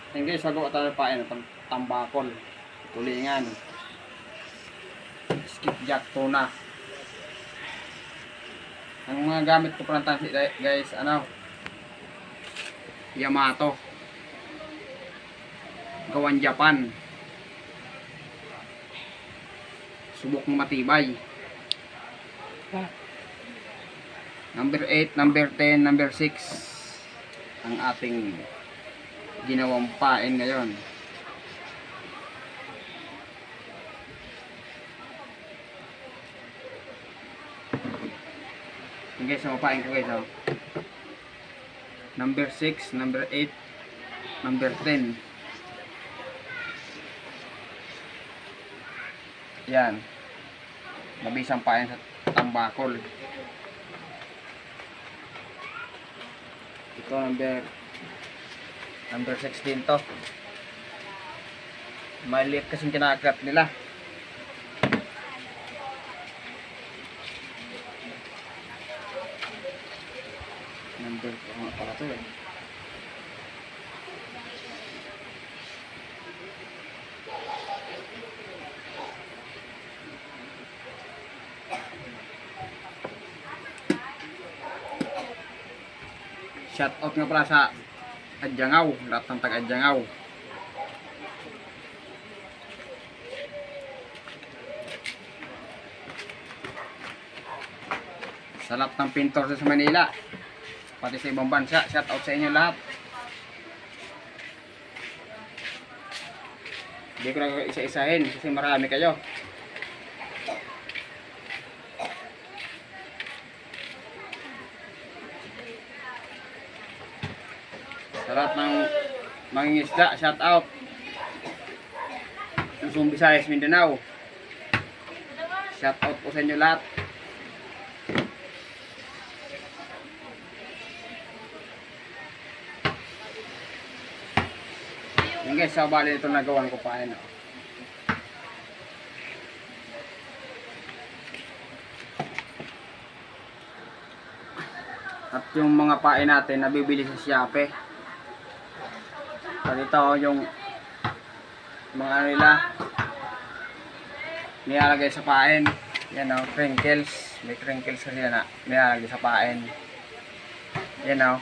Yan guys, magawa tayo pain ng tambakol, tulingan, skipjack, tuna. Ang mga gamit ko pala tansi guys, ano, Yamato, gawan Japan, subok ng matibay, number 8, number 10, number 6 ang ating ginawang pain ngayon. Yung guys, ang pain ko guys, oh. Number 6, number 8, number 10. Yan. Mabisang pain sa tambakol. Ito number 16 to. Maliit kasing kinagat nila. Number nga pala to eh. Shout out nga pala sa Adyangaw, lahat ng taga-Adyangaw. Sa lahat ng pintor sa Manila, pati sa ibang bansa, shout out sa inyo lahat. Hindi ko na isa-isahin kasi marami kayo. Sa lahat ng mangingisda, shout out. Luzon, Visayas, Mindanao, shout out po sa inyo lahat. Yung guys, sa bali ito nagawan ko pa ano. At yung mga pain natin nabibili sa Shopee. At ito yung mga nila nilalagay sa pain. Yan o, crinkles. May crinkles kasi yan na nilalagay sa pain. Yan o.